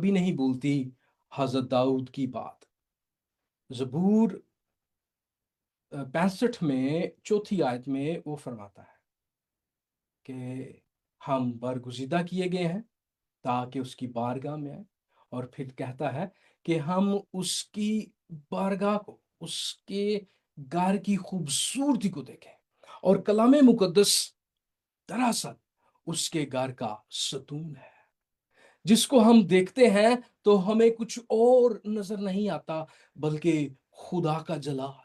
کبھی نہیں بھولتی حضرت داؤد کی بات۔ زبور 65 میں چوتھی آیت میں وہ فرماتا ہے کہ ہم برگزیدہ کیے گئے ہیں تاکہ اس کی بارگاہ میں آئے، اور پھر کہتا ہے کہ ہم اس کی بارگاہ کو، اس کے گھر کی خوبصورتی کو دیکھیں، اور کلام مقدس دراصل اس کے گھر کا ستون ہے، جس کو ہم دیکھتے ہیں تو ہمیں کچھ اور نظر نہیں آتا بلکہ خدا کا جلال،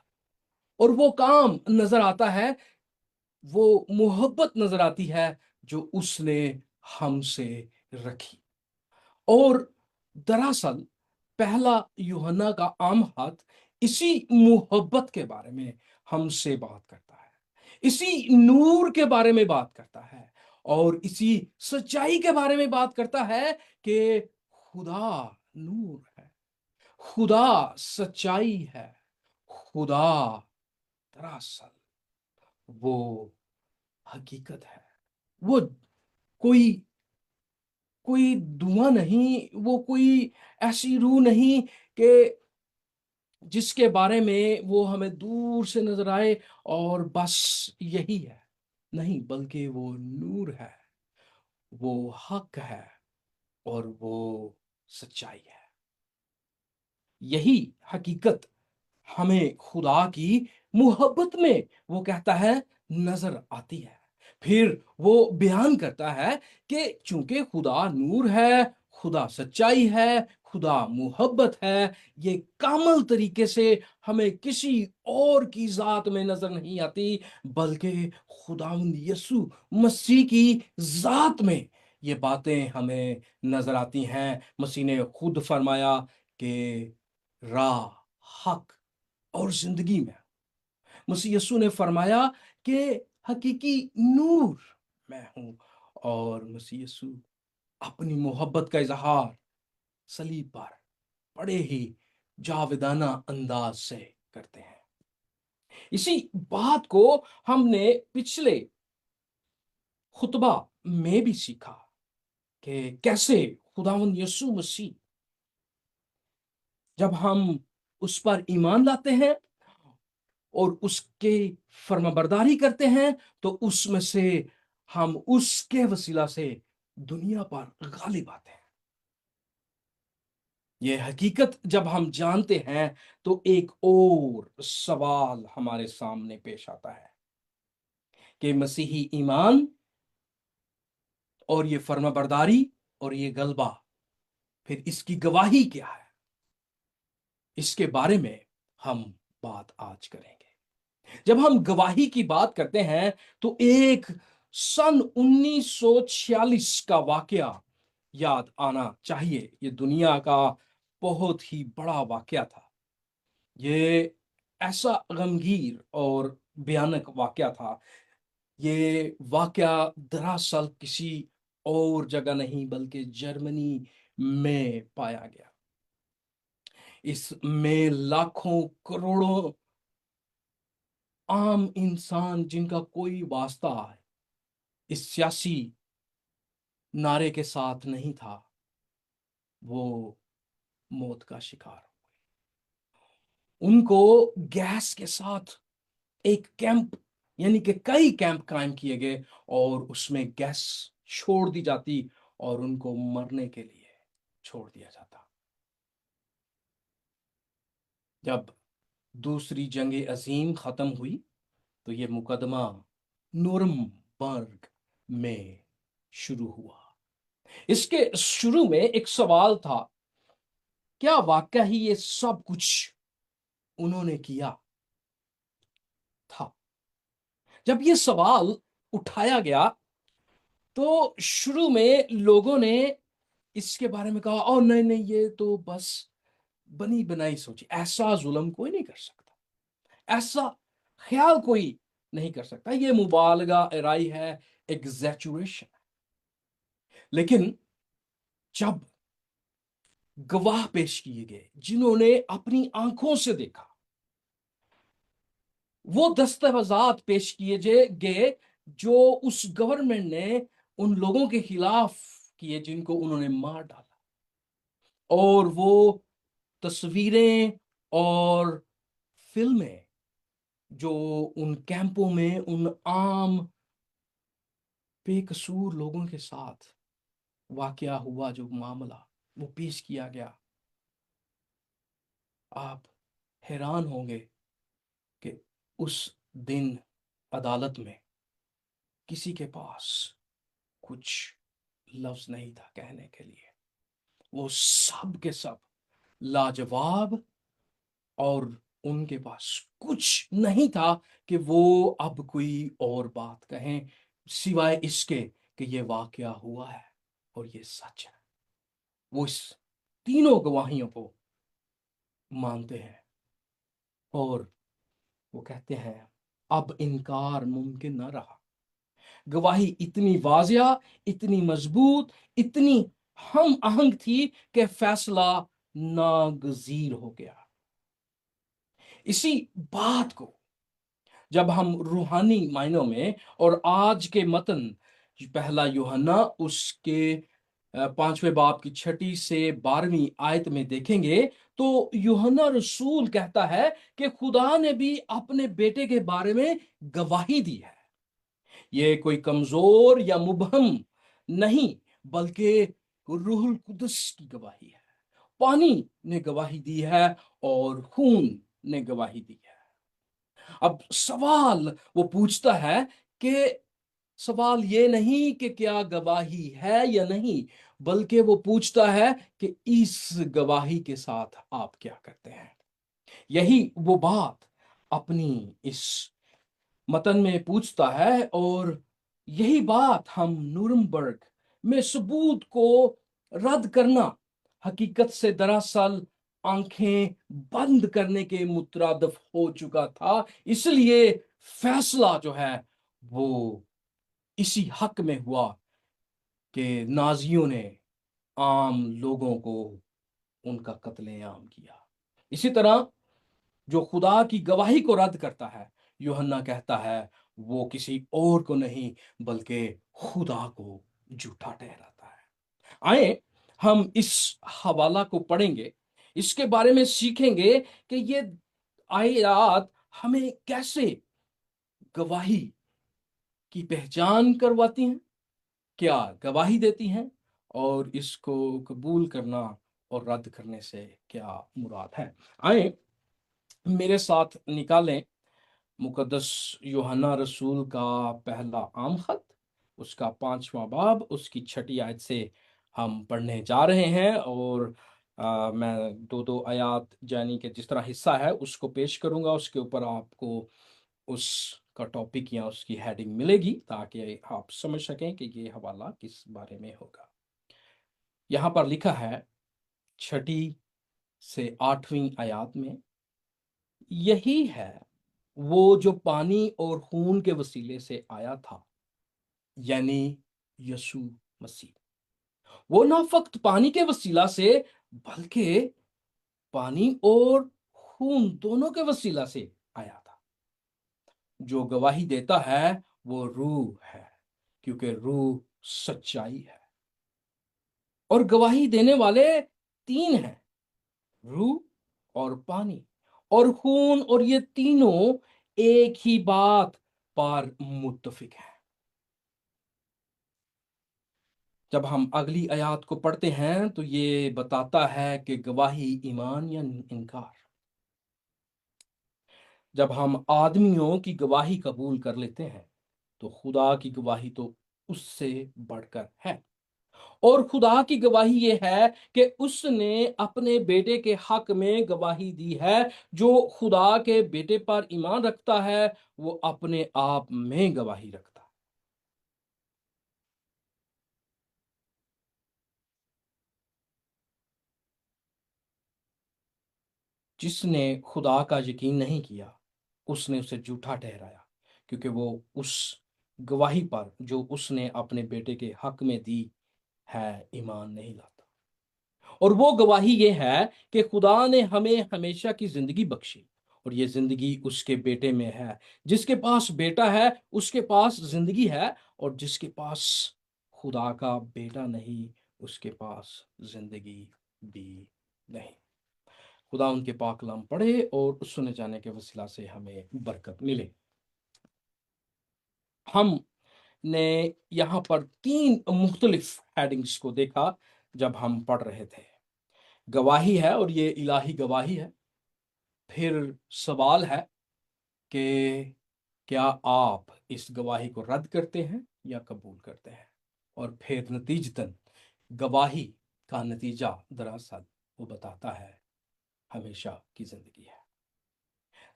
اور وہ کام نظر آتا ہے، وہ محبت نظر آتی ہے جو اس نے ہم سے رکھی۔ اور دراصل پہلا یوحنا کا عام ہاتھ اسی محبت کے بارے میں ہم سے بات کرتا ہے، اسی نور کے بارے میں بات کرتا ہے، اور اسی سچائی کے بارے میں بات کرتا ہے کہ خدا نور ہے، خدا سچائی ہے، خدا دراصل وہ حقیقت ہے، وہ کوئی کوئی دھواں نہیں، وہ کوئی ایسی روح نہیں کہ جس کے بارے میں وہ ہمیں دور سے نظر آئے اور بس یہی ہے، نہیں، بلکہ وہ نور ہے، وہ حق ہے، اور وہ سچائی ہے۔ یہی حقیقت ہمیں خدا کی محبت میں وہ کہتا ہے نظر آتی ہے۔ پھر وہ بیان کرتا ہے کہ چونکہ خدا نور ہے، خدا سچائی ہے، خدا محبت ہے، یہ کامل طریقے سے ہمیں کسی اور کی ذات میں نظر نہیں آتی بلکہ خداوند یسوع مسیح کی ذات میں یہ باتیں ہمیں نظر آتی ہیں۔ مسیح نے خود فرمایا کہ راہ، حق اور زندگی میں، مسیح یسوع نے فرمایا کہ حقیقی نور میں ہوں، اور مسیح یسوع اپنی محبت کا اظہار صلیب پر بڑے ہی جاودانہ انداز سے کرتے ہیں۔ اسی بات کو ہم نے پچھلے خطبہ میں بھی سیکھا کہ کیسے خداوند یسوع مسیح، جب ہم اس پر ایمان لاتے ہیں اور اس کے فرمانبرداری کرتے ہیں تو اس میں سے ہم اس کے وسیلہ سے دنیا پر غالب آتے ہیں۔ یہ حقیقت جب ہم جانتے ہیں تو ایک اور سوال ہمارے سامنے پیش آتا ہے کہ مسیحی ایمان اور یہ فرمانبرداری اور یہ غلبہ، پھر اس کی گواہی کیا ہے؟ اس کے بارے میں ہم بات آج کریں گے۔ جب ہم گواہی کی بات کرتے ہیں تو ایک سن 1946 کا واقعہ یاد آنا چاہیے۔ یہ دنیا کا بہت ہی بڑا واقعہ تھا۔ یہ ایسا غمگیر اور بھیانک واقعہ تھا۔ یہ واقعہ دراصل کسی اور جگہ نہیں بلکہ جرمنی میں پایا گیا۔ اس میں لاکھوں کروڑوں عام انسان جن کا کوئی واسطہ ہے اس سیاسی نعرے کے ساتھ نہیں تھا، وہ موت کا شکار ہوئے۔ ان کو گیس کے ساتھ ایک کیمپ، یعنی کہ کئی کیمپ قائم کیے گئے اور اس میں گیس چھوڑ دی جاتی اور ان کو مرنے کے لیے چھوڑ دیا جاتا۔ جب دوسری جنگ عظیم ختم ہوئی تو یہ مقدمہ نورمبرگ میں شروع ہوا۔ اس کے شروع میں ایک سوال تھا، کیا واقعہ ہی یہ سب کچھ انہوں نے کیا تھا؟ جب یہ سوال اٹھایا گیا تو شروع میں لوگوں نے اس کے بارے میں کہا، او نہیں نہیں، یہ تو بس بنی بنائی سوچی، ایسا ظلم کوئی نہیں کر سکتا، ایسا خیال کوئی نہیں کر سکتا، یہ مبالغہ رائی ہے، ایگزیچوریشن۔ لیکن جب گواہ پیش کیے گئے جنہوں نے اپنی آنکھوں سے دیکھا، وہ دستاویزات پیش کیے گئے جو اس گورنمنٹ نے ان لوگوں کے خلاف کیے جن کو انہوں نے مار ڈالا، اور وہ تصویریں اور فلمیں جو ان کیمپوں میں ان عام بے قصور لوگوں کے ساتھ واقعہ ہوا، جو معاملہ وہ پیش کیا گیا، آپ حیران ہوں گے کہ اس دن عدالت میں کسی کے پاس کچھ لفظ نہیں تھا کہنے کے لیے. وہ سب کے سب لاجواب، اور ان کے پاس کچھ نہیں تھا کہ وہ اب کوئی اور بات کہیں سوائے اس کے کہ یہ واقعہ ہوا ہے اور یہ سچ ہے. وہ اس تینوں گواہیوں کو مانتے ہیں اور وہ کہتے ہیں اب انکار ممکن نہ رہا. گواہی اتنی واضح، اتنی مضبوط، اتنی ہم آہنگ تھی کہ فیصلہ ناگزیر ہو گیا. اسی بات کو جب ہم روحانی معنوں میں اور آج کے متن پہلا یوحنا اس کے 5ویں باب کی 6 سے 12ویں آیت میں دیکھیں گے تو یوحنا رسول کہتا ہے کہ خدا نے بھی اپنے بیٹے کے بارے میں گواہی دی ہے. یہ کوئی کمزور یا مبہم نہیں، بلکہ روح القدس کی گواہی ہے. پانی نے گواہی دی ہے اور خون نے گواہی دی ہے. اب سوال وہ پوچھتا ہے کہ سوال یہ نہیں کہ کیا گواہی ہے یا نہیں، بلکہ وہ پوچھتا ہے کہ اس گواہی کے ساتھ آپ کیا کرتے ہیں. یہی وہ بات اپنی اس متن میں پوچھتا ہے، اور یہی بات ہم نورمبرگ میں ثبوت کو رد کرنا حقیقت سے دراصل آنکھیں بند کرنے کے مترادف ہو چکا تھا. اس لیے فیصلہ جو ہے وہ اسی حق میں ہوا کہ نازیوں نے عام لوگوں کو ان کا قتل عام کیا. اسی طرح جو خدا کی گواہی کو رد کرتا ہے، یوحنا کہتا ہے وہ کسی اور کو نہیں بلکہ خدا کو جھوٹا ٹھہراتا ہے. آئیں ہم اس حوالہ کو پڑھیں گے، اس کے بارے میں سیکھیں گے کہ یہ آیات ہمیں کیسے گواہی کی پہچان کرواتی ہیں، کیا گواہی دیتی ہیں، اور اس کو قبول کرنا اور رد کرنے سے کیا مراد ہے. آئیں میرے ساتھ نکالیں مقدس یوحنا رسول کا پہلا عام خط، اس کا 5واں باب، اس کی 6 آیت سے ہم پڑھنے جا رہے ہیں. اور میں دو آیات یعنی کہ جس طرح حصہ ہے اس کو پیش کروں گا، اس کے اوپر آپ کو اس کا ٹاپک یا اس کی ہیڈنگ ملے گی تاکہ آپ سمجھ سکیں کہ یہ حوالہ کس بارے میں ہوگا. یہاں پر لکھا ہے 6 سے 8ویں آیات میں، یہی ہے وہ جو پانی اور خون کے وسیلے سے آیا تھا، یعنی یسوع مسیح. وہ نہ فقط پانی کے وسیلہ سے بلکہ پانی اور خون دونوں کے وسیلہ سے آیا تھا. جو گواہی دیتا ہے وہ روح ہے، کیونکہ روح سچائی ہے. اور گواہی دینے والے 3 ہیں، روح اور پانی اور خون، اور یہ تینوں ایک ہی بات پر متفق ہیں. جب ہم اگلی آیات کو پڑھتے ہیں تو یہ بتاتا ہے کہ گواہی ایمان یا انکار. جب ہم آدمیوں کی گواہی قبول کر لیتے ہیں تو خدا کی گواہی تو اس سے بڑھ کر ہے. اور خدا کی گواہی یہ ہے کہ اس نے اپنے بیٹے کے حق میں گواہی دی ہے. جو خدا کے بیٹے پر ایمان رکھتا ہے وہ اپنے آپ میں گواہی رکھتا ہے. جس نے خدا کا یقین نہیں کیا اس نے اسے جھوٹا ٹھہرایا، کیونکہ وہ اس گواہی پر جو اس نے اپنے بیٹے کے حق میں دی ہے ایمان نہیں لاتا. اور وہ گواہی یہ ہے کہ خدا نے ہمیں ہمیشہ کی زندگی بخشی، اور یہ زندگی اس کے بیٹے میں ہے. جس کے پاس بیٹا ہے اس کے پاس زندگی ہے، اور جس کے پاس خدا کا بیٹا نہیں اس کے پاس زندگی بھی نہیں۔ خدا ان کے پاک کلام پڑھے اور سنے جانے کے وسیلہ سے ہمیں برکت ملے۔ ہم نے یہاں پر 3 مختلف ہیڈنگز کو دیکھا جب ہم پڑھ رہے تھے۔ گواہی ہے اور یہ الہی گواہی ہے۔ پھر سوال ہے کہ کیا آپ اس گواہی کو رد کرتے ہیں یا قبول کرتے ہیں؟ اور پھر نتیجتاً گواہی کا نتیجہ دراصل وہ بتاتا ہے ہمیشہ کی زندگی ہے۔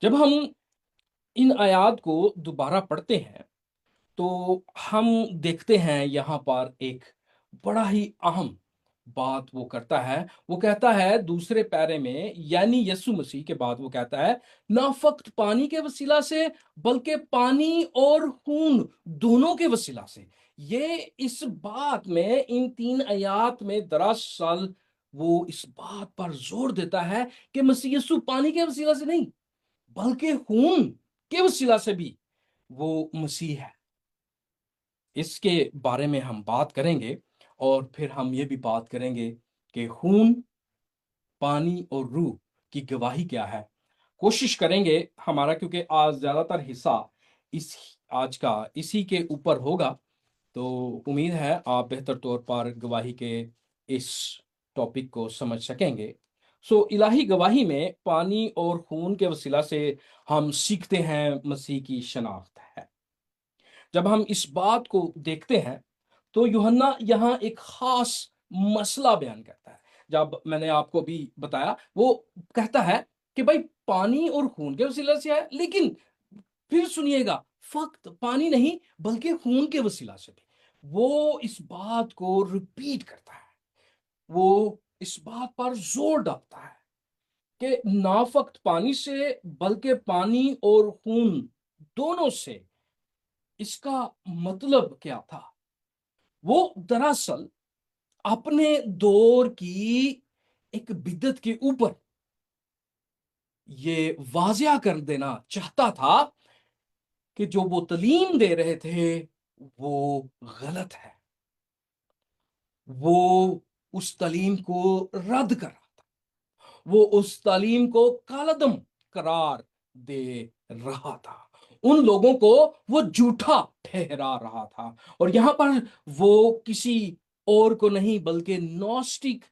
جب ہم ان آیات کو دوبارہ پڑھتے ہیں تو ہم دیکھتے ہیں یہاں پر ایک بڑا ہی اہم بات وہ کرتا ہے۔ وہ کہتا ہے دوسرے پیرے میں، یعنی یسوع مسیح کے بعد وہ کہتا ہے نہ فقط پانی کے وسیلہ سے بلکہ پانی اور خون دونوں کے وسیلہ سے۔ یہ اس بات میں ان 3 آیات میں دراصل وہ اس بات پر زور دیتا ہے کہ مسیح یسوع پانی کے وسیلہ سے نہیں بلکہ خون کے وسیلہ سے بھی وہ مسیح ہے۔ اس کے بارے میں ہم بات کریں گے اور پھر ہم یہ بھی بات کریں گے کہ خون، پانی اور روح کی گواہی کیا ہے۔ کوشش کریں گے ہمارا، کیونکہ آج زیادہ تر حصہ اس آج کا اسی کے اوپر ہوگا، تو امید ہے آپ بہتر طور پر گواہی کے اس ٹاپک کو سمجھ سکیں گے۔ الہی گواہی میں پانی اور خون کے وسیلہ سے ہم سیکھتے ہیں مسیح کی شناخت ہے۔ جب ہم اس بات کو دیکھتے ہیں تو یوحنا یہاں ایک خاص مسئلہ بیان کرتا ہے۔ جب میں نے آپ کو بھی بتایا، وہ کہتا ہے کہ بھائی پانی اور خون کے وسیلہ سے ہے، لیکن پھر سنیے گا فقط پانی نہیں بلکہ خون کے وسیلہ سے بھی۔ وہ اس بات کو ریپیٹ کرتا ہے، وہ اس بات پر زور ڈالتا ہے کہ نہ فقط پانی سے بلکہ پانی اور خون دونوں سے۔ اس کا مطلب کیا تھا؟ وہ دراصل اپنے دور کی ایک بدعت کے اوپر یہ واضح کر دینا چاہتا تھا کہ جو وہ تعلیم دے رہے تھے وہ غلط ہے۔ وہ اس تعلیم کو رد کر رہا تھا، وہ اس تعلیم کو کالعدم قرار دے رہا تھا، ان لوگوں کو وہ جھوٹا ٹھہرا رہا تھا۔ اور یہاں پر وہ کسی اور کو نہیں بلکہ نوسٹک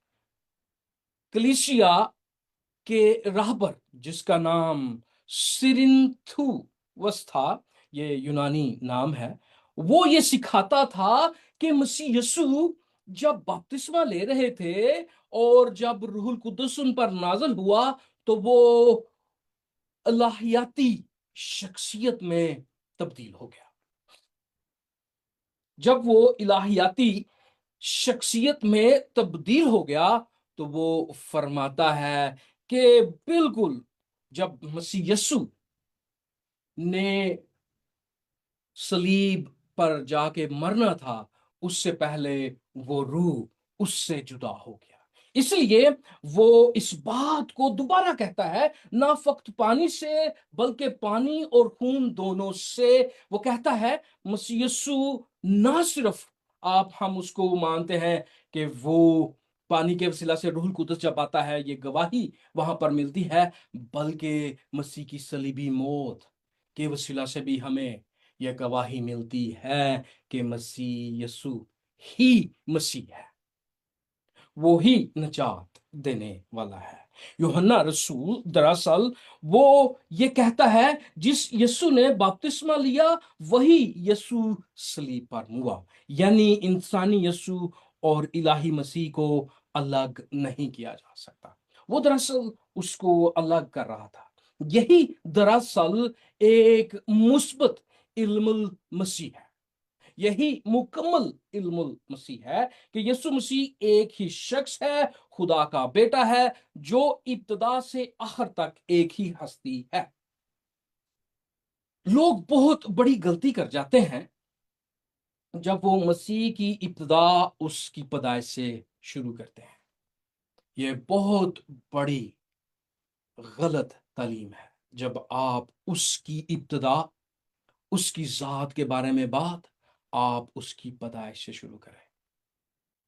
کلیسیا کے راہبر، جس کا نام سرنتھوس تھا، یہ یونانی نام ہے، وہ یہ سکھاتا تھا کہ مسیح یسوع جب بپتسمہ لے رہے تھے اور جب روح القدس ان پر نازل ہوا تو وہ الہیاتی شخصیت میں تبدیل ہو گیا۔ جب وہ الہیاتی شخصیت میں تبدیل ہو گیا تو وہ فرماتا ہے کہ بالکل جب مسیح یسوع نے صلیب پر جا کے مرنا تھا اس سے پہلے وہ روح اس سے جدا ہو گیا۔ اس لیے وہ اس بات کو دوبارہ کہتا ہے نہ فقط پانی سے بلکہ پانی اور خون دونوں سے۔ وہ کہتا ہے مسیح یسوع نہ صرف ہم اس کو مانتے ہیں کہ وہ پانی کے وسیلہ سے روح القدس جب آتا ہے یہ گواہی وہاں پر ملتی ہے، بلکہ مسیح کی صلیبی موت کے وسیلہ سے بھی ہمیں یہ گواہی ملتی ہے کہ مسیح یسوع ہی مسیح ہے، وہی نجات دینے والا ہے۔ یوحنا رسول دراصل وہ یہ کہتا ہے جس یسوع نے بپتسمہ لیا وہی یسوع صلیب پر ہوا، یعنی انسانی یسوع اور الہی مسیح کو الگ نہیں کیا جا سکتا۔ وہ دراصل اس کو الگ کر رہا تھا۔ یہی دراصل ایک مثبت علم المسیح ہے، یہی مکمل علم المسیح ہے کہ یسوع مسیح ایک ہی شخص ہے، خدا کا بیٹا ہے جو ابتدا سے آخر تک ایک ہی ہستی ہے۔ لوگ بہت بڑی غلطی کر جاتے ہیں جب وہ مسیح کی ابتدا اس کی پیدائش سے شروع کرتے ہیں۔ یہ بہت بڑی غلط تعلیم ہے جب آپ اس کی ابتدا، اس کی ذات کے بارے میں بات آپ اس کی پیدائش سے شروع کریں۔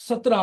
17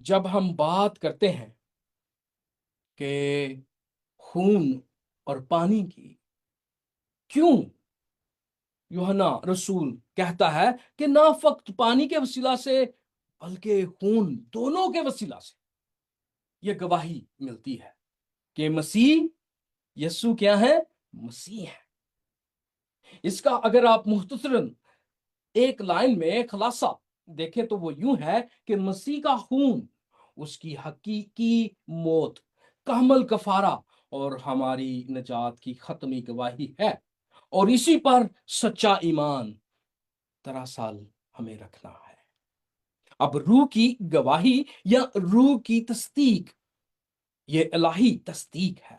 جب ہم بات کرتے ہیں کہ خون اور پانی کی، کیوں یوحنا رسول کہتا ہے کہ نہ فقط پانی کے وسیلہ سے بلکہ خون دونوں کے وسیلہ سے یہ گواہی ملتی ہے کہ مسیح یسوع کیا ہے؟ مسیح ہے۔ اس کا اگر آپ مختصراً ایک لائن میں خلاصہ دیکھیں تو وہ یوں ہے کہ مسیح کا خون اس کی حقیقی موت، کامل کفارہ اور ہماری نجات کی ختمی گواہی ہے، اور اسی پر سچا ایمان دراصل ہمیں رکھنا ہے۔ اب روح کی گواہی یا روح کی تصدیق، یہ الہی تصدیق ہے۔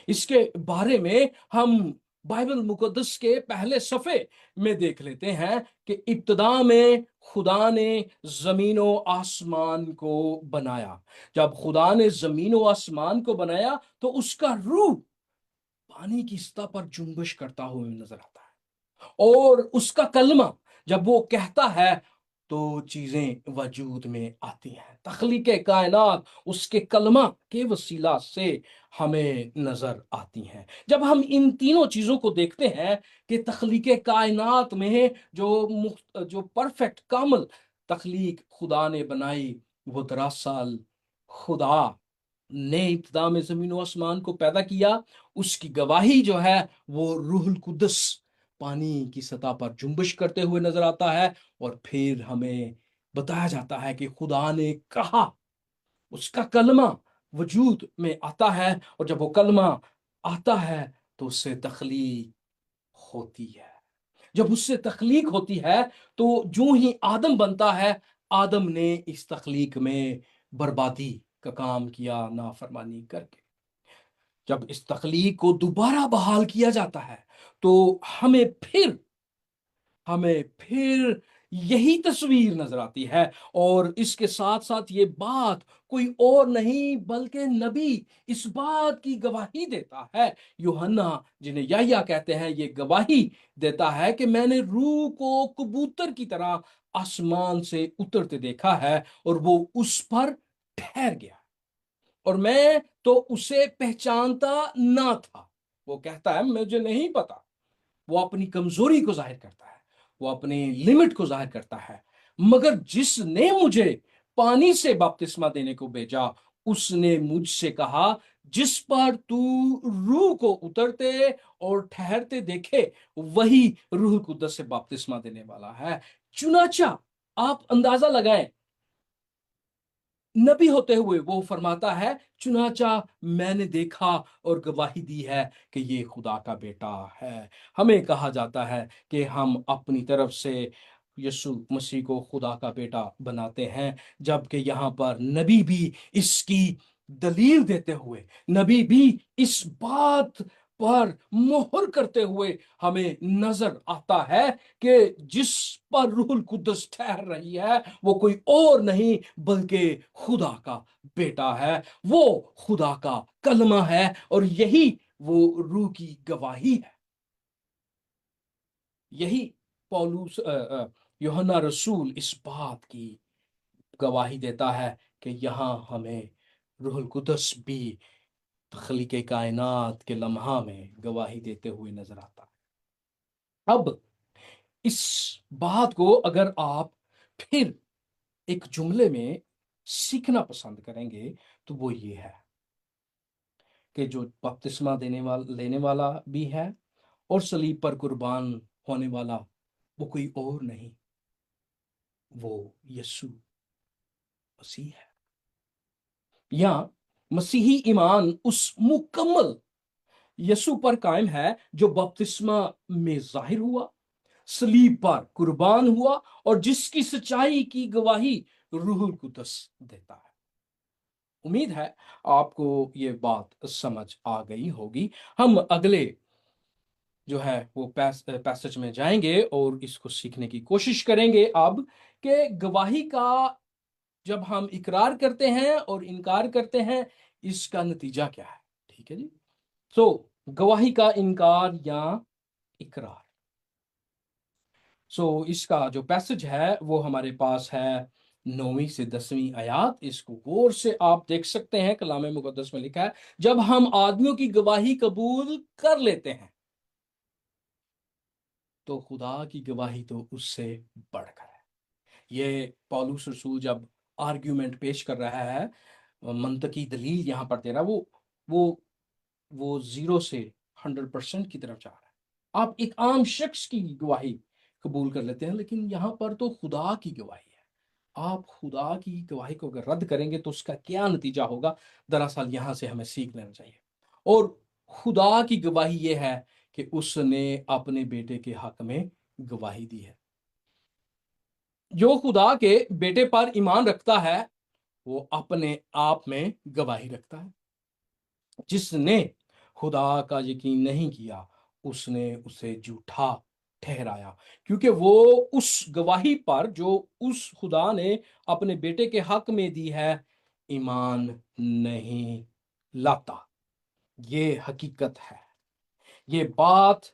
اس کے بارے میں ہم بائبل مقدس کے پہلے صفحے میں دیکھ لیتے ہیں کہ ابتدا میں خدا نے زمین و آسمان کو بنایا۔ جب خدا نے زمین و آسمان کو بنایا تو اس کا روح پانی کی سطح پر جنبش کرتا ہوا نظر آتا ہے، اور اس کا کلمہ جب وہ کہتا ہے تو چیزیں وجود میں آتی ہیں۔ تخلیق کائنات اس کے کلمہ کے وسیلہ سے ہمیں نظر آتی ہیں۔ جب ہم ان تینوں چیزوں کو دیکھتے ہیں کہ تخلیق کائنات میں جو پرفیکٹ کامل تخلیق خدا نے بنائی، وہ دراصل خدا نے ابتدا میں زمین و آسمان کو پیدا کیا، اس کی گواہی جو ہے وہ روح القدس پانی کی سطح پر جنبش کرتے ہوئے نظر آتا ہے، اور پھر ہمیں بتایا جاتا ہے کہ خدا نے کہا، اس کا کلمہ وجود میں آتا ہے، اور جب وہ کلمہ آتا ہے تو اس سے تخلیق ہوتی ہے۔ جب اس سے تخلیق ہوتی ہے تو جو ہی آدم بنتا ہے، آدم نے اس تخلیق میں بربادی کا کام کیا، نافرمانی کر کے۔ جب اس تخلیق کو دوبارہ بحال کیا جاتا ہے تو ہمیں پھر ہمیں پھر یہی تصویر نظر آتی ہے، اور اس کے ساتھ ساتھ یہ بات کوئی اور نہیں بلکہ نبی اس بات کی گواہی دیتا ہے۔ یوحنا جنہیں یحییٰ کہتے ہیں، یہ گواہی دیتا ہے کہ میں نے روح کو کبوتر کی طرح آسمان سے اترتے دیکھا ہے، اور وہ اس پر ٹھہر گیا، اور میں تو اسے پہچانتا نہ تھا۔ وہ کہتا ہے مجھے نہیں پتا۔ وہ اپنی کمزوری کو ظاہر کرتا ہے، وہ اپنی لمٹ کو ظاہر کرتا ہے، مگر جس نے مجھے پانی سے بپتسمہ دینے کو بھیجا، اس نے مجھ سے کہا جس پر تو روح کو اترتے اور ٹھہرتے دیکھے وہی روح القدس سے بپتسمہ دینے والا ہے۔ چنانچہ آپ اندازہ لگائیں، نبی ہوتے ہوئے وہ فرماتا ہے چنانچہ میں نے دیکھا اور گواہی دی ہے کہ یہ خدا کا بیٹا ہے۔ ہمیں کہا جاتا ہے کہ ہم اپنی طرف سے یسوع مسیح کو خدا کا بیٹا بناتے ہیں، جبکہ یہاں پر نبی بھی اس کی دلیل دیتے ہوئے، نبی بھی اس بات پر مہر کرتے ہوئے ہمیں نظر آتا ہے کہ جس پر روح القدس ٹھہر رہی ہے وہ کوئی اور نہیں بلکہ خدا کا بیٹا ہے، وہ خدا کا کلمہ ہے، اور یہی وہ روح کی گواہی ہے۔ یہی پولس یوحنا رسول اس بات کی گواہی دیتا ہے کہ یہاں ہمیں روح القدس بھی تخلیق کائنات کے لمحہ میں گواہی دیتے ہوئے نظر آتا ہے۔ اب اس بات کو اگر آپ پھر ایک جملے میں سیکھنا پسند کریں گے تو وہ یہ ہے کہ جو بپتسمہ لینے والا بھی ہے اور صلیب پر قربان ہونے والا، وہ کوئی اور نہیں، وہ یسوع مسیح ہے۔ یا مسیحی ایمان اس مکمل یسوع پر قائم ہے جو بپتسمہ میں ظاہر ہوا، صلیب پر قربان ہوا، اور جس کی سچائی کی گواہی روح القدس دیتا ہے۔ امید ہے آپ کو یہ بات سمجھ آ گئی ہوگی۔ ہم اگلے جو ہے وہ پیسج میں جائیں گے اور اس کو سیکھنے کی کوشش کریں گے اب، کہ گواہی کا جب ہم اقرار کرتے ہیں اور انکار کرتے ہیں اس کا نتیجہ کیا ہے۔ ٹھیک ہے جی، سو گواہی کا انکار یا اقرار۔ سو اس کا جو پیسج ہے وہ ہمارے پاس ہے 9 سے 10 آیات، اس کو غور سے آپ دیکھ سکتے ہیں، کلام مقدس میں لکھا ہے جب ہم آدمیوں کی گواہی قبول کر لیتے ہیں تو خدا کی گواہی تو اس سے بڑھ کر ہے۔ یہ پالوس رسول جب آرگیومنٹ پیش کر رہا ہے، منطقی دلیل یہاں پر دے رہا ہے، وہ وہ 0 سے 100% کی طرف جا رہا ہے۔ آپ ایک عام شخص کی گواہی قبول کر لیتے ہیں، لیکن یہاں پر تو خدا کی گواہی ہے۔ آپ خدا کی گواہی کو اگر رد کریں گے تو اس کا کیا نتیجہ ہوگا؟ دراصل یہاں سے ہمیں سیکھ لینا چاہیے۔ اور خدا کی گواہی یہ ہے کہ اس نے اپنے بیٹے کے حق میں گواہی دی ہے۔ جو خدا کے بیٹے پر ایمان رکھتا ہے وہ اپنے آپ میں گواہی رکھتا ہے۔ جس نے خدا کا یقین نہیں کیا اس نے اسے جھوٹا ٹھہرایا، کیونکہ وہ اس گواہی پر جو اس خدا نے اپنے بیٹے کے حق میں دی ہے ایمان نہیں لاتا۔ یہ حقیقت ہے۔ یہ بات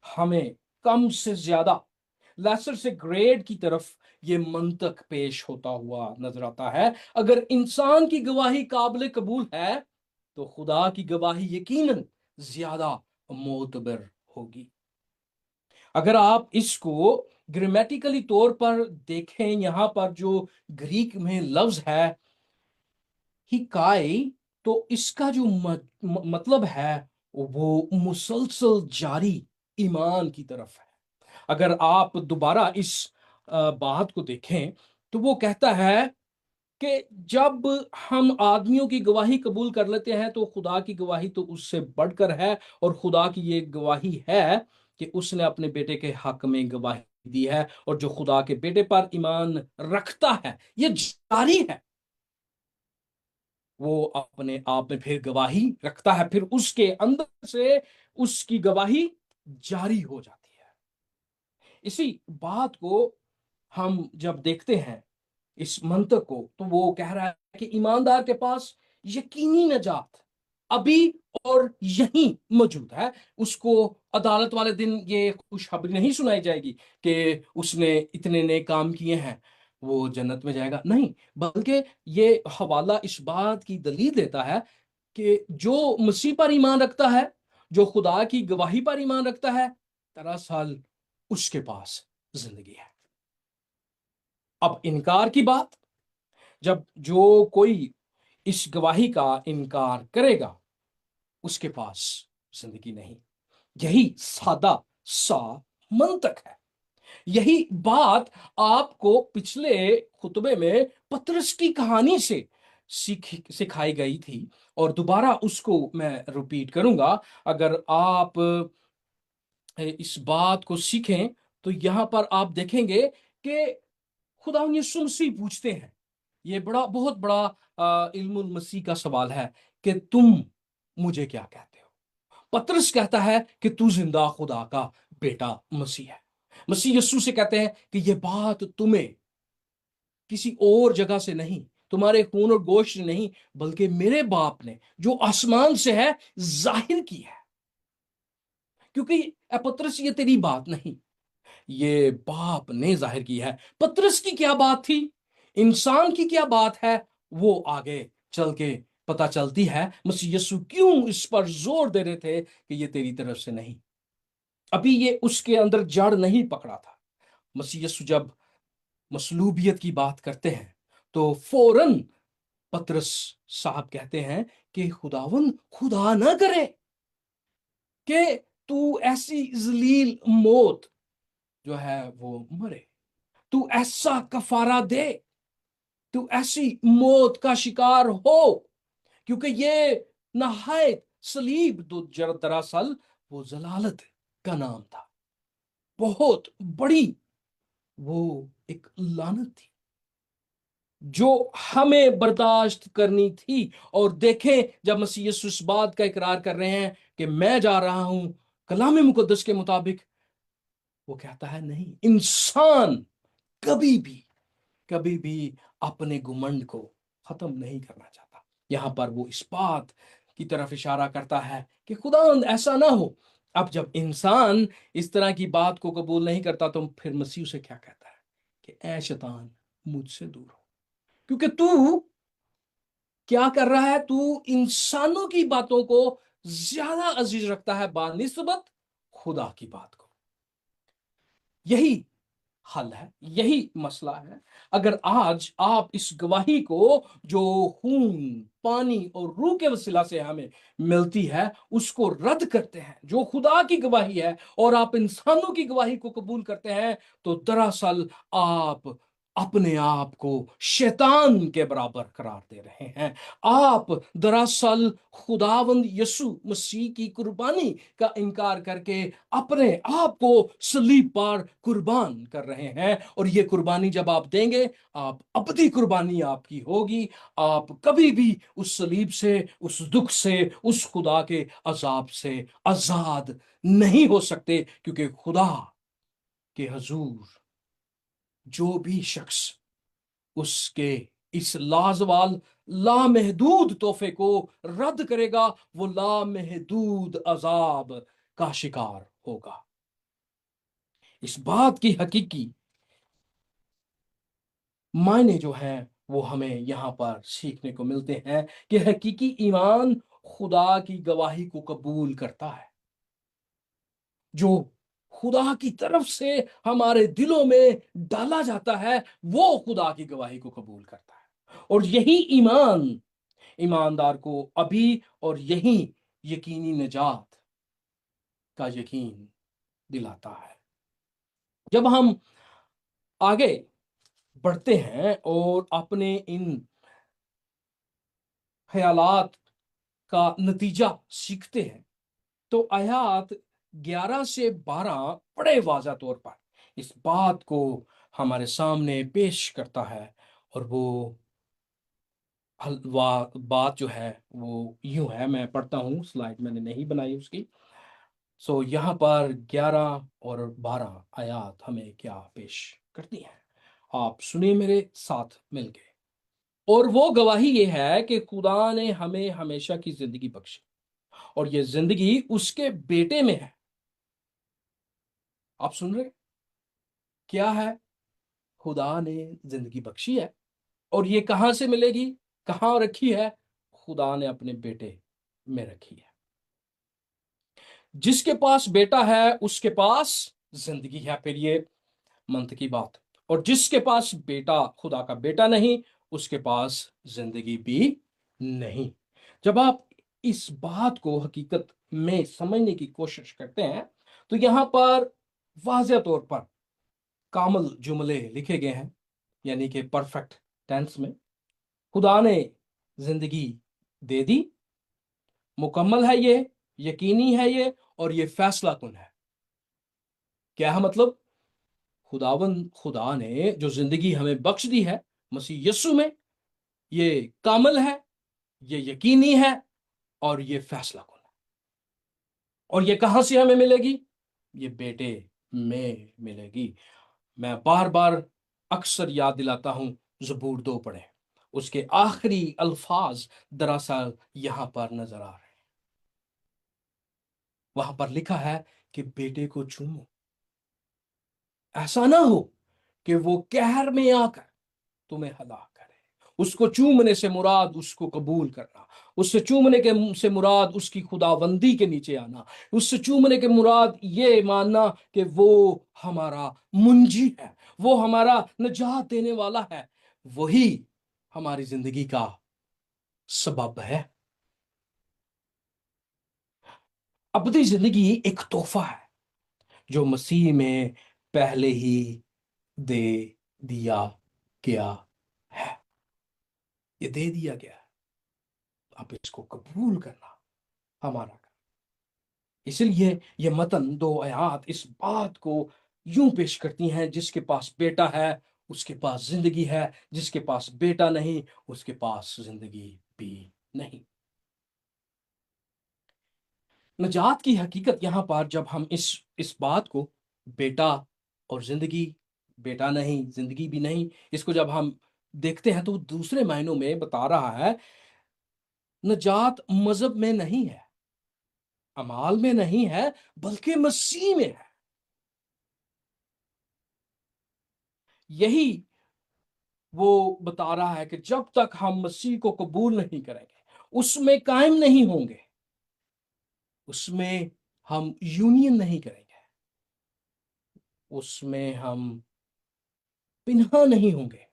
ہمیں کم سے زیادہ، لیسر سے گریڈ کی طرف یہ منطق پیش ہوتا ہوا نظر آتا ہے۔ اگر انسان کی گواہی قابل قبول ہے تو خدا کی گواہی یقیناً زیادہ معتبر ہوگی۔ اگر آپ اس کو گرامیٹیکلی طور پر دیکھیں، یہاں پر جو گریک میں لفظ ہے ہکائی، تو اس کا جو مطلب ہے وہ مسلسل جاری ایمان کی طرف ہے۔ اگر آپ دوبارہ اس بات کو دیکھیں تو وہ کہتا ہے کہ جب ہم آدمیوں کی گواہی قبول کر لیتے ہیں تو خدا کی گواہی تو اس سے بڑھ کر ہے، اور خدا کی یہ گواہی ہے کہ اس نے اپنے بیٹے کے حق میں گواہی دی ہے، اور جو خدا کے بیٹے پر ایمان رکھتا ہے یہ جاری ہے، وہ اپنے آپ میں پھر گواہی رکھتا ہے، پھر اس کے اندر سے اس کی گواہی جاری ہو جاتی ہے۔ اسی بات کو ہم جب دیکھتے ہیں اس منطق کو، تو وہ کہہ رہا ہے کہ ایماندار کے پاس یقینی نجات ابھی اور یہیں موجود ہے۔ اس کو عدالت والے دن یہ خوشخبری نہیں سنائی جائے گی کہ اس نے اتنے نئے کام کیے ہیں وہ جنت میں جائے گا، نہیں، بلکہ یہ حوالہ اس بات کی دلیل دیتا ہے کہ جو مسیح پر ایمان رکھتا ہے، جو خدا کی گواہی پر ایمان رکھتا ہے، دراصل اس کے پاس زندگی ہے۔ اب انکار کی بات، جب جو کوئی اس گواہی کا انکار کرے گا اس کے پاس زندگی نہیں۔ یہی سادہ سا منطق ہے۔ یہی بات آپ کو پچھلے خطبے میں پطرس کی کہانی سے سکھائی گئی تھی، اور دوبارہ اس کو میں ریپیٹ کروں گا۔ اگر آپ اس بات کو سیکھیں تو یہاں پر آپ دیکھیں گے کہ خدا یسوع مسیح پوچھتے ہیں، یہ بہت بڑا علم المسیح کا سوال ہے کہ تم مجھے کیا کہتے ہو؟ پطرس کہتا ہے کہ تو زندہ خدا کا بیٹا مسیح ہے۔ مسیح یسوع سے کہتے ہیں کہ یہ بات تمہیں کسی اور جگہ سے نہیں، تمہارے خون اور گوشت نے نہیں، بلکہ میرے باپ نے جو آسمان سے ہے ظاہر کی ہے، کیونکہ اے پطرس یہ تیری بات نہیں، یہ باپ نے ظاہر کی ہے۔ پطرس کی کیا بات تھی، انسان کی کیا بات ہے، وہ آگے چل کے پتہ چلتی ہے۔ مسیح یسوع کیوں اس پر زور دے رہے تھے کہ یہ تیری طرف سے نہیں، ابھی یہ اس کے اندر جڑ نہیں پکڑا تھا۔ مسیح یسوع جب مصلوبیت کی بات کرتے ہیں تو فوراً پطرس صاحب کہتے ہیں کہ خداوند خدا نہ کرے کہ تو ایسی ذلیل موت جو ہے وہ مرے، تو ایسا کفارہ دے، تو ایسی موت کا شکار ہو، کیونکہ یہ نہایت صلیب دراصل وہ ضلالت کا نام تھا، بہت بڑی وہ ایک لعنت تھی جو ہمیں برداشت کرنی تھی۔ اور دیکھیں جب مسیح یسوع اس بات کا اقرار کر رہے ہیں کہ میں جا رہا ہوں کلام مقدس کے مطابق، وہ کہتا ہے نہیں، انسان کبھی بھی اپنے گمنڈ کو ختم نہیں کرنا چاہتا۔ یہاں پر وہ اس بات کی طرف اشارہ کرتا ہے کہ خداوند ایسا نہ ہو۔ اب جب انسان اس طرح کی بات کو قبول نہیں کرتا تو پھر مسیح سے کیا کہتا ہے کہ اے شیطان مجھ سے دور ہو۔ کیونکہ تو کیا کر رہا ہے؟ تو انسانوں کی باتوں کو زیادہ عزیز رکھتا ہے بنسبت خدا کی بات کو۔ یہی حل ہے، یہی مسئلہ ہے۔ اگر آج آپ اس گواہی کو جو خون، پانی اور روح کے وسیلہ سے ہمیں ملتی ہے اس کو رد کرتے ہیں، جو خدا کی گواہی ہے، اور آپ انسانوں کی گواہی کو قبول کرتے ہیں، تو دراصل آپ اپنے آپ کو شیطان کے برابر قرار دے رہے ہیں۔ آپ دراصل خداوند یسوع مسیح کی قربانی کا انکار کر کے اپنے آپ کو صلیب پر قربان کر رہے ہیں، اور یہ قربانی جب آپ دیں گے، آپ ابدی قربانی آپ کی ہوگی۔ آپ کبھی بھی اس صلیب سے، اس دکھ سے، اس خدا کے عذاب سے آزاد نہیں ہو سکتے، کیونکہ خدا کے حضور جو بھی شخص اس کے اس لازوال لامحدود تحفے کو رد کرے گا، وہ لامحدود عذاب کا شکار ہوگا۔ اس بات کی حقیقی معنی جو ہیں وہ ہمیں یہاں پر سیکھنے کو ملتے ہیں کہ حقیقی ایمان خدا کی گواہی کو قبول کرتا ہے، جو خدا کی طرف سے ہمارے دلوں میں ڈالا جاتا ہے، وہ خدا کی گواہی کو قبول کرتا ہے، اور یہی ایمان ایماندار کو ابھی اور یہی یقینی نجات کا یقین دلاتا ہے۔ جب ہم آگے بڑھتے ہیں اور اپنے ان خیالات کا نتیجہ سیکھتے ہیں، تو آیات 11 سے 12 بڑے واضح طور پر اس بات کو ہمارے سامنے پیش کرتا ہے، اور وہ بات جو ہے وہ یوں ہے، میں پڑھتا ہوں، سلائیڈ میں نے نہیں بنائی اس کی۔ یہاں پر 11 اور 12 آیات ہمیں کیا پیش کرتی ہیں، آپ سنیں میرے ساتھ مل کے۔ اور وہ گواہی یہ ہے کہ خدا نے ہمیں ہمیشہ کی زندگی بخشی، اور یہ زندگی اس کے بیٹے میں ہے۔ آپ سن رہے کیا ہے؟ خدا نے زندگی بخشی ہے، اور یہ کہاں سے ملے گی؟ کہاں رکھی ہے؟ خدا نے اپنے بیٹے میں رکھی ہے۔ جس کے پاس بیٹا ہے اس کے پاس زندگی ہے، پھر یہ منطقی بات، اور جس کے پاس بیٹا، خدا کا بیٹا نہیں، اس کے پاس زندگی بھی نہیں۔ جب آپ اس بات کو حقیقت میں سمجھنے کی کوشش کرتے ہیں، تو یہاں پر واضح طور پر کامل جملے لکھے گئے ہیں، یعنی کہ پرفیکٹ ٹینس میں۔ خدا نے زندگی دے دی، مکمل ہے یہ، یقینی ہے یہ، اور یہ فیصلہ کن ہے۔ کیا ہے مطلب؟ خدا نے جو زندگی ہمیں بخش دی ہے مسیح یسوع میں، یہ کامل ہے، یہ یقینی ہے، اور یہ فیصلہ کن ہے۔ اور یہ کہاں سے ہمیں ملے گی؟ یہ بیٹے میں ملے گی۔ میں بار بار اکثر یاد دلاتا ہوں، زبور 2 پڑھیں، اس کے آخری الفاظ دراصل یہاں پر نظر آ رہے ہیں۔ وہاں پر لکھا ہے کہ بیٹے کو چومو، ایسا نہ ہو کہ وہ قہر میں آ کر تمہیں ہلاک کرے۔ اس کو چومنے سے مراد اس کو قبول کرنا، اس سے چومنے سے مراد اس کی خداوندی کے نیچے آنا، اس سے چومنے کے مراد یہ ماننا کہ وہ ہمارا منجی ہے، وہ ہمارا نجات دینے والا ہے، وہی ہماری زندگی کا سبب ہے۔ ابدی زندگی ایک تحفہ ہے جو مسیح میں پہلے ہی دے دیا گیا ہے، یہ دے دیا گیا ہے، اب اس کو قبول کرنا ہمارا کام۔ اس لیے یہ متن 2 آیات اس بات کو یوں پیش کرتی ہیں، جس کے پاس بیٹا ہے اس کے پاس زندگی ہے، جس کے پاس بیٹا نہیں اس کے پاس زندگی بھی نہیں۔ نجات کی حقیقت یہاں پر جب ہم اس بات کو، بیٹا اور زندگی، بیٹا نہیں زندگی بھی نہیں، اس کو جب ہم دیکھتے ہیں تو دوسرے معنوں میں بتا رہا ہے، نجات مذہب میں نہیں ہے، اعمال میں نہیں ہے، بلکہ مسیح میں ہے۔ یہی وہ بتا رہا ہے کہ جب تک ہم مسیح کو قبول نہیں کریں گے، اس میں قائم نہیں ہوں گے، اس میں ہم یونین نہیں کریں گے، اس میں ہم پنہا نہیں ہوں گے،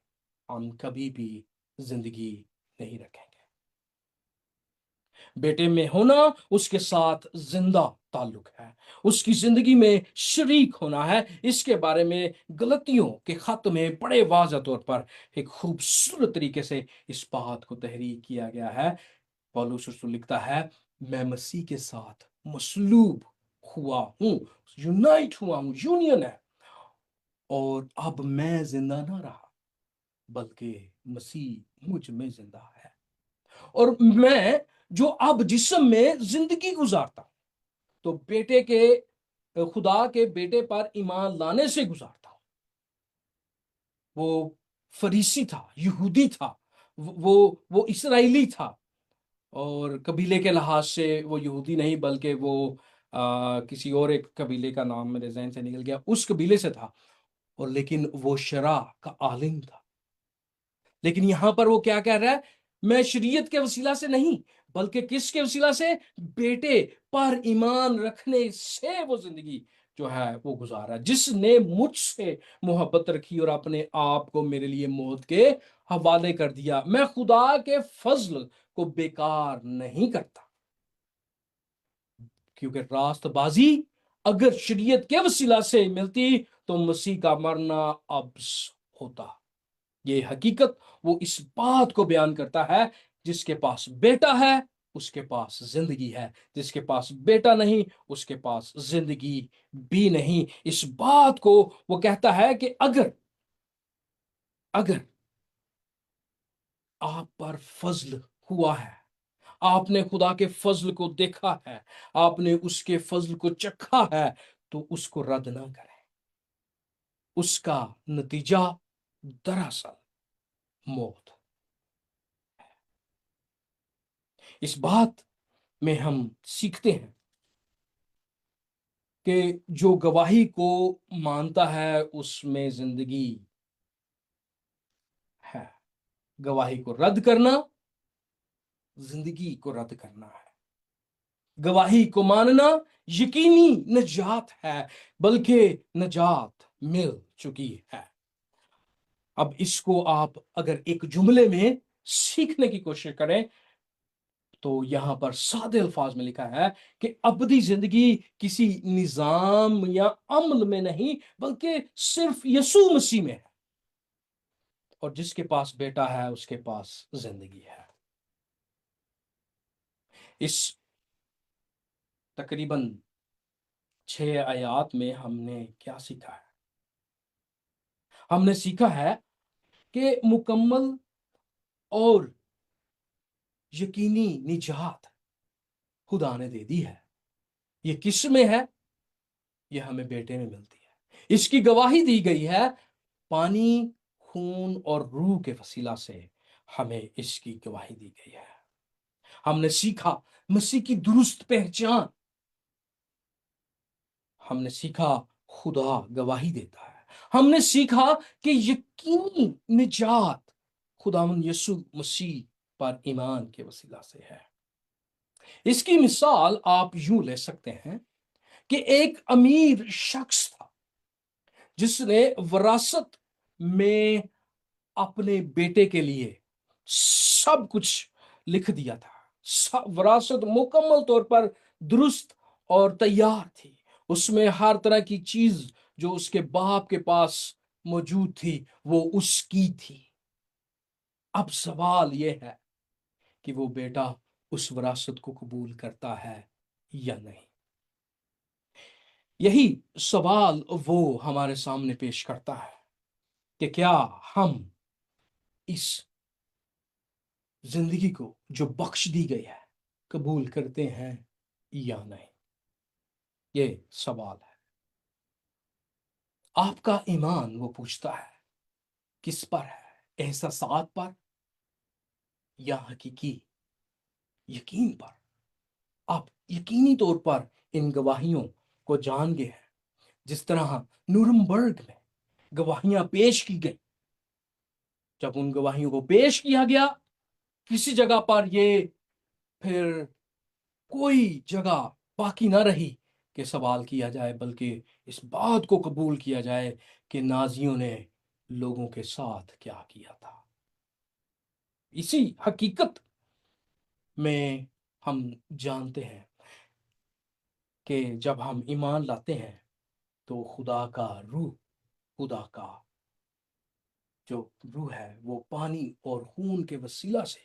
ہم کبھی بھی زندگی نہیں رکھیں گے۔ بیٹے میں ہونا اس کے ساتھ زندہ تعلق ہے، اس کی زندگی میں شریک ہونا ہے۔ اس کے بارے میں غلطیوں کے خط میں بڑے واضح طور پر ایک خوبصورت طریقے سے اس بات کو تحریر کیا گیا ہے۔ پولس رسول لکھتا ہے، میں مسیح کے ساتھ مصلوب ہوا ہوں، یونائٹ ہوا ہوں، یونین ہے، اور اب میں زندہ نہ رہا بلکہ مسیح مجھ میں زندہ ہے، اور میں جو اب جسم میں زندگی گزارتا ہوں تو بیٹے کے خدا کے بیٹے پر ایمان لانے سے گزارتا ہوں۔ وہ فریسی تھا، یہودی تھا، وہ اسرائیلی تھا، اور قبیلے کے لحاظ سے وہ یہودی نہیں بلکہ وہ کسی اور ایک قبیلے کا نام میرے ذہن سے نکل گیا، اس قبیلے سے تھا، اور لیکن وہ شرع کا عالم تھا۔ لیکن یہاں پر وہ کیا کہہ رہا ہے؟ میں شریعت کے وسیلہ سے نہیں بلکہ کس کے وسیلہ سے؟ بیٹے پر ایمان رکھنے سے وہ زندگی جو ہے وہ گزارا، جس نے مجھ سے محبت رکھی اور اپنے آپ کو میرے لیے موت کے حوالے کر دیا۔ میں خدا کے فضل کو بیکار نہیں کرتا، کیونکہ راست بازی اگر شریعت کے وسیلہ سے ملتی تو مسیح کا مرنا ابس ہوتا۔ یہ حقیقت وہ اس بات کو بیان کرتا ہے، جس کے پاس بیٹا ہے اس کے پاس زندگی ہے، جس کے پاس بیٹا نہیں اس کے پاس زندگی بھی نہیں۔ اس بات کو وہ کہتا ہے کہ اگر آپ پر فضل ہوا ہے، آپ نے خدا کے فضل کو دیکھا ہے، آپ نے اس کے فضل کو چکھا ہے، تو اس کو رد نہ کریں۔ اس کا نتیجہ دراصل موت۔ اس بات میں ہم سیکھتے ہیں کہ جو گواہی کو مانتا ہے اس میں زندگی ہے، گواہی کو رد کرنا زندگی کو رد کرنا ہے، گواہی کو ماننا یقینی نجات ہے، بلکہ نجات مل چکی ہے۔ اب اس کو آپ اگر ایک جملے میں سیکھنے کی کوشش کریں تو یہاں پر سادے الفاظ میں لکھا ہے کہ ابدی زندگی کسی نظام یا عمل میں نہیں بلکہ صرف یسوع مسیح میں ہے، اور جس کے پاس بیٹا ہے اس کے پاس زندگی ہے۔ اس تقریباً 6 آیات میں ہم نے کیا سیکھا ہے؟ ہم نے سیکھا ہے کہ مکمل اور یقینی نجات خدا نے دے دی ہے۔ یہ کس میں ہے؟ یہ ہمیں بیٹے میں ملتی ہے۔ اس کی گواہی دی گئی ہے پانی، خون اور روح کے وسیلہ سے ہمیں اس کی گواہی دی گئی ہے۔ ہم نے سیکھا مسیح کی درست پہچان، ہم نے سیکھا خدا گواہی دیتا ہے، ہم نے سیکھا کہ یقینی نجات خداوند یسوع مسیح پر ایمان کے وسیلہ سے ہے۔ اس کی مثال آپ یوں لے سکتے ہیں کہ ایک امیر شخص تھا جس نے وراثت میں اپنے بیٹے کے لیے سب کچھ لکھ دیا تھا۔ وراثت مکمل طور پر درست اور تیار تھی، اس میں ہر طرح کی چیز جو اس کے باپ کے پاس موجود تھی وہ اس کی تھی۔ اب سوال یہ ہے کہ وہ بیٹا اس وراثت کو قبول کرتا ہے یا نہیں۔ یہی سوال وہ ہمارے سامنے پیش کرتا ہے کہ کیا ہم اس زندگی کو جو بخش دی گئی ہے قبول کرتے ہیں یا نہیں؟ یہ سوال ہے۔ آپ کا ایمان وہ پوچھتا ہے کس پر ہے؟ احساسات پر یا حقیقی یقین پر؟ آپ یقینی طور پر ان گواہیوں کو جان گئے ہیں، جس طرح نورمبرگ میں گواہیاں پیش کی گئی جب ان گواہیوں کو پیش کیا گیا، کسی جگہ پر یہ پھر کوئی جگہ باقی نہ رہی کہ سوال کیا جائے، بلکہ اس بات کو قبول کیا جائے کہ نازیوں نے لوگوں کے ساتھ کیا کیا تھا۔ اسی حقیقت میں ہم جانتے ہیں کہ جب ہم ایمان لاتے ہیں تو خدا کا روح، خدا کا جو روح ہے وہ پانی اور خون کے وسیلہ سے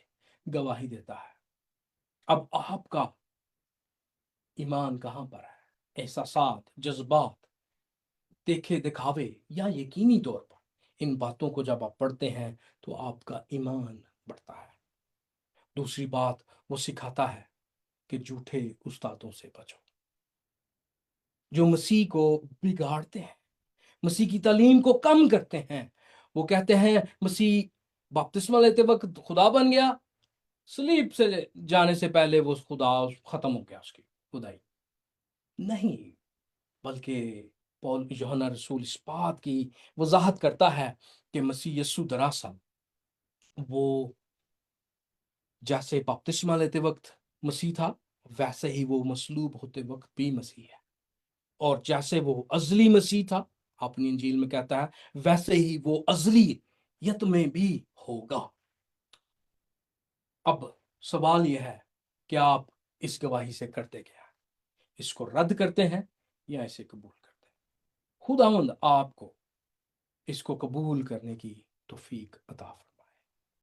گواہی دیتا ہے۔ اب آپ کا ایمان کہاں پر ہے؟ احساسات، جذبات، دیکھے دکھاوے، یا یقینی طور پر ان باتوں کو جب آپ پڑھتے ہیں تو آپ کا ایمان بڑھتا ہے۔ دوسری بات، وہ سکھاتا ہے کہ جھوٹے استادوں سے بچو، جو مسیح کو بگاڑتے ہیں، مسیح کی تعلیم کو کم کرتے ہیں۔ وہ کہتے ہیں مسیح بپتسمہ لیتے وقت خدا بن گیا، صلیب سے جانے سے پہلے وہ خدا ختم ہو گیا، اس کی خدائی نہیں، بلکہ یوحنا رسول اس بات کی وضاحت کرتا ہے کہ مسیح یسوع دراصل وہ جیسے بپتسمہ لیتے وقت مسیح تھا، ویسے ہی وہ مصلوب ہوتے وقت بھی مسیح ہے، اور جیسے وہ ازلی مسیح تھا، اپنی انجیل میں کہتا ہے، ویسے ہی وہ ازلیت میں بھی ہوگا۔ اب سوال یہ ہے کہ آپ اس گواہی سے کرتے کیا ہیں؟ اس کو رد کرتے ہیں یا اسے قبول کرتے ہیں؟ خداوند آپ کو اس کو قبول کرنے کی توفیق عطا فرمائے۔